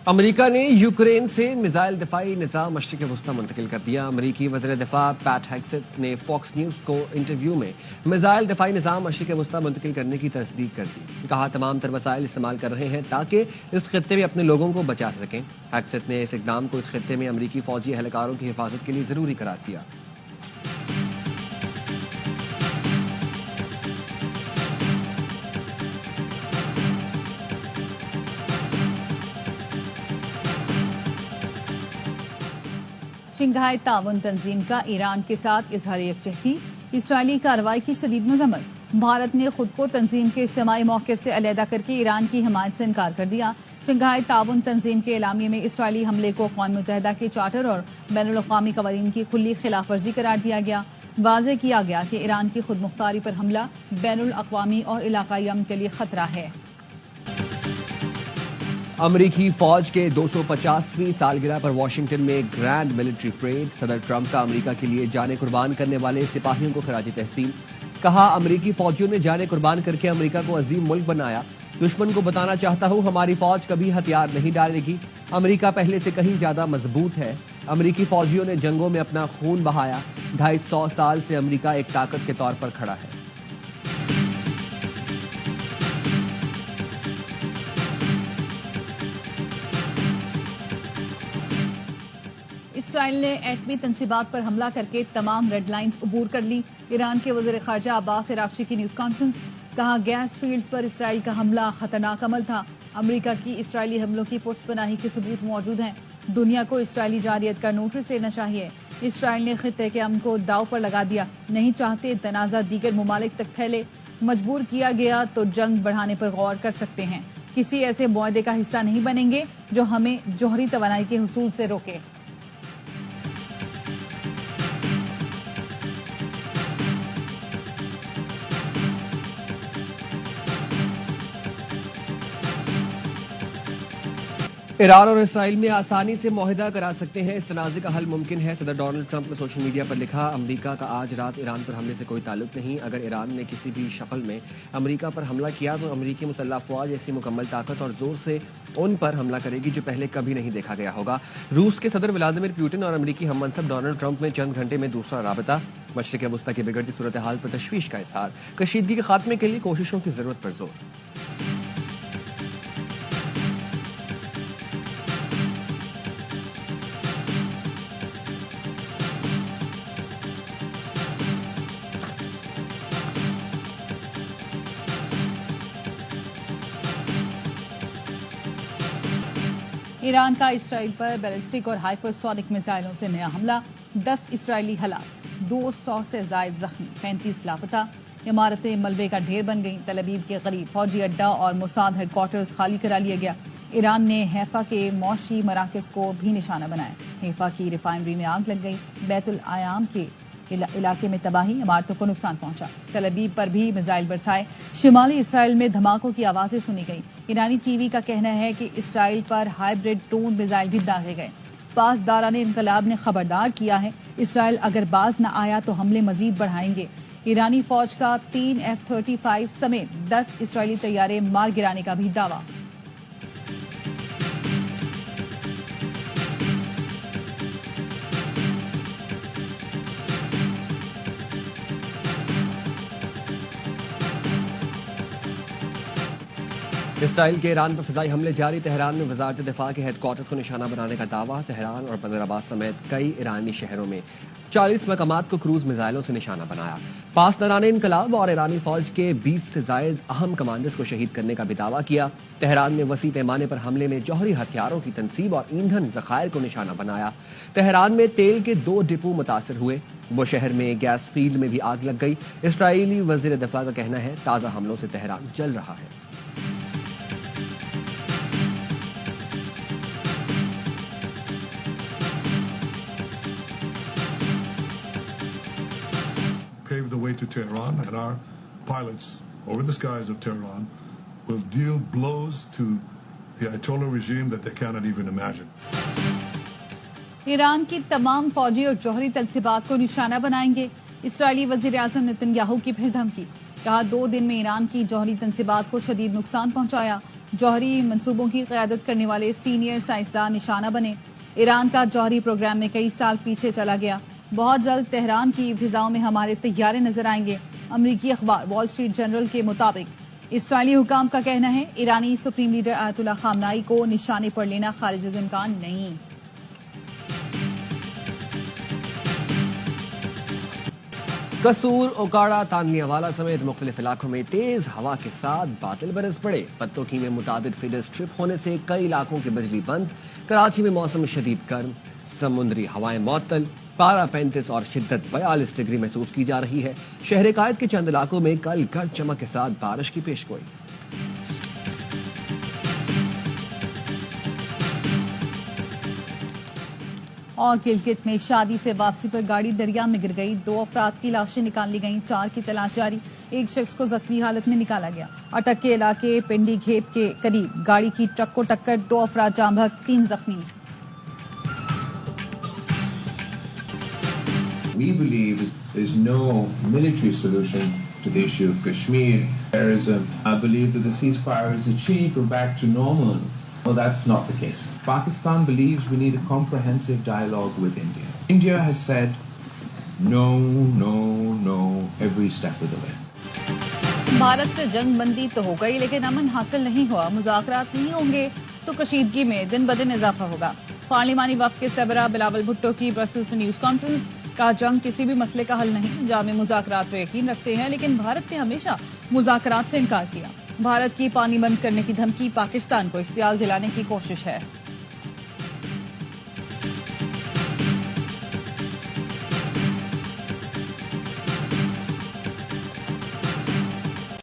America ने Ukraine से missile दिफाई निज़ाम मशरिक़ वस्ता मुंतकिल कर दिया। अमेरिकी वज़ीर दिफा पैट हेग्सेथ ने फॉक्स न्यूज़ को इंटरव्यू में मिसाइल दिफाई निज़ाम मशरिक़ वस्ता मुंतकिल करने की तस्दीक कर दी। कहा, तमाम तर वसाइल इस्तेमाल कर रहे हैं ताकि इस खित्ते में अपने लोगों को बचा सकें। हेग्सेथ ने इस इक़दाम को इस खित्ते में अमेरिकी फौजी एहलकारों की हिफाजत के लिए ज़रूरी करार दिया। शंघाई ताउन तंजीम का ईरान के साथ इजहार यकजहती, इसराइली कार्रवाई की शदीद मजम्मत। भारत ने खुद को तंजीम के इज्तिमाई मौक़िफ़ से अलहदा करके ईरान की हिमायत से इनकार कर दिया। शंघाई ताउन तंजीम के एलामिये में इसराइली हमले को अक़वाम मुत्तहिदा के चार्टर और बैनुल-अक़वामी क़वानीन की खुली खिलाफ वर्जी करार दिया गया। वाज़ेह किया गया कि ईरान की खुद मुख्तारी पर हमला बैनुल-अक़वामी और इलाकाई अमन के लिए खतरा है। अमरीकी फौज के 250वीं सालगिरह पर वाशिंगटन में ग्रैंड मिलिट्री परेड। सदर ट्रंप का अमरीका के लिए जाने कुर्बान करने वाले सिपाहियों को खराज तहसीन। कहा, अमरीकी फौजियों ने जाने कुर्बान करके अमरीका को अजीम मुल्क बनाया। दुश्मन को बताना चाहता हूं, हमारी फौज कभी हथियार नहीं डालेगी। अमरीका पहले से कहीं ज्यादा मजबूत है। अमरीकी फौजियों ने जंगों में अपना खून बहाया। 250 साल से अमरीका एक ताकत के तौर पर खड़ा है। इसराइल ने एटमी तंसीबात पर हमला करके तमाम रेड लाइन्स अबूर कर ली। ईरान के वज़ीर ख़ारजा अब्बास अराग़ची की न्यूज़ कॉन्फ्रेंस। कहा, गैस फील्ड्स पर इसराइल का हमला खतरनाक अमल था। अमरीका की इसराइली हमलों की पुष्पनाही के सबूत मौजूद हैं। दुनिया को इसराइली जारियत का नोटिस लेना चाहिए। इसराइल ने खित्ते के अमन को दाव पर लगा दिया। नहीं चाहते तनाज़ा दीगर ममालिक तक फैले। मजबूर किया गया तो जंग बढ़ाने पर गौर कर सकते हैं। किसी ऐसे मुआहदे का हिस्सा नहीं बनेंगे जो हमें जौहरी तवानाई के हुसूल से रोके। ईरान और इसराइल में आसानी से मुआहदा करा सकते हैं। इस तनाज़े का हल मुमकिन है। सदर डोनाल्ड ट्रंप ने सोशल मीडिया पर लिखा, अमरीका का आज रात ईरान पर हमले से कोई ताल्लुक नहीं। अगर ईरान ने किसी भी शक्ल में अमरीका पर हमला किया तो अमरीकी मुसल्लह फ़ौज ऐसी मुकम्मल ताकत और जोर से उन पर हमला करेगी जो पहले कभी नहीं देखा गया होगा। रूस के सदर व्लादिमीर पुतिन और अमरीकी हममनसब डोनाल्ड ट्रंप में चंद घंटे में दूसरा राबता। मशरिक़ वस्ता की बिगड़ती सूरत हाल पर तशवीश का इज़हार। कशीदगी के खात्मे के लिए कोशिशों की जरूरत पर जोर। ईरान का इसराइल पर बैलिस्टिक और हाइपरसोनिक मिसाइलों से नया हमला। 10 इसराइली हलाक, 200 से जायद जख्मी, 35 लापता। इमारतें मलबे का ढेर बन गईं। तल अवीव के करीब फौजी अड्डा और मोसाद हेडक्वार्टर्स खाली करा लिया गया। ईरान ने हैफा के मौशी मराकज़ को भी निशाना बनाया। हैफा की रिफाइनरी में आग लग गई। बैतुल आयाम के इलाके में तबाही, इमारतों को नुकसान पहुंचा। तल अवीव पर भी मिसाइल बरसाए। शिमाली इसराइल में धमाकों की आवाजें सुनी गई। ईरानी टीवी का कहना है कि इसराइल पर हाइब्रिड टोन मिसाइल भी दागे गए। पासदारान इनकलाब ने खबरदार किया है, इसराइल अगर बाज न आया तो हमले मजीद बढ़ाएंगे। ईरानी फौज का 3 F-35 समेत 10 इसराइली तैयारे मार गिराने का भी दावा। इसराइल के ईरान पर फिजाई हमले जारी। तेहरान में वजारत दिफा के हेडक्वार्टर्स को निशाना बनाने का दावा। तेहरान और बंदरअब्बास समेत कई ईरानी शहरों में 40 मकामात को क्रूज मिसाइलों से निशाना बनाया। पासदारान इनकलाब और ईरानी फौज के 20 से जायद अहम कमांडर्स को शहीद करने का भी दावा किया। तेहरान में वसी पैमाने पर हमले में जौहरी हथियारों की तनसीब और ईंधन जखायर को निशाना बनाया। तेहरान में तेल के 2 डिपो मुतासर हुए। वो शहर में गैस फील्ड में भी आग लग गई। इसराइली वजीर दिफा का कहना है, ताज़ा हमलों से तेहरान जल रहा है। Pave the way to Tehran, and our pilots over the skies of Tehran will deal blows to the Ayatollah regime that they cannot even imagine. Iran की तमाम फौजी और जौहरी तलसीबात को निशाना बनाएंगे। इसराइली वजीर आजम नेतन्याहू की फिर धमकी। कहा, 2 दिन में ईरान की जौहरी तनसीबात को शदीद नुकसान पहुंचाया। जौहरी मंसूबों की क़यादत करने वाले सीनियर साइंसदान निशाना बने। ईरान का जौहरी प्रोग्राम में कई साल पीछे चला गया। बहुत जल्द तेहरान की फिजाओं में हमारे तैयारे नजर आएंगे। अमरीकी अखबार वॉल स्ट्रीट जर्नल के मुताबिक इसराइली हुकाम का कहना है ईरानी सुप्रीम लीडर आयतुल्लाह खामनाई को निशाने पर लेना खारिज इम्कान नहीं। कसूर, ओकाड़ा, तानियावाला समेत मुख्तलिफ इलाकों में तेज हवा के साथ बादल बरस पड़े। पत्तोकी में मुताबिक फीडर स्ट्रिप होने से कई इलाकों की बिजली बंद। कराची में मौसम शदीद गर्म, समुद्री हवाएं मअतल। पारा 35 और शिद्दत 42 डिग्री महसूस की जा रही है। शहर कायद के चंद इलाकों में कल गरज चमक के साथ बारिश की पेशगोई। और गिलगित में शादी से वापसी पर गाड़ी दरिया में गिर गई। 2 अफराद की लाशें निकाल ली गईं। 4 की तलाश जारी। एक शख्स को जख्मी हालत में निकाला गया। अटक के इलाके पिंडी घेप के करीब गाड़ी की ट्रक को टक्कर, 2 अफराद जाम बहक, 3 जख्मी। We believe there is no military solution to the issue of Kashmir terrorism. I believe that the ceasefire is achieved, we're back to normal. Well, that's not the case. Pakistan believes we need a comprehensive dialogue with India. India has said no, no, no every step of the way. Bharat से जंग बंदी तो हो गई, लेकिन अमन हासिल नहीं हुआ। मुज़ाकरात नहीं होंगे तो कशीदगी में दिन ब दिन इजाफा होगा। पार्लिमानी वफ़द के सरबराह बिलावल भुट्टो की ब्रसेल्स में न्यूज़ कॉन्फ्रेंस। कहा जंग किसी भी मसले का हल नहीं, जामे मुज़ाकरात पर यकीन रखते हैं, लेकिन भारत ने हमेशा मुज़ाकरात से इनकार किया। भारत की पानी बंद करने की धमकी पाकिस्तान को इश्तियाल दिलाने की कोशिश है।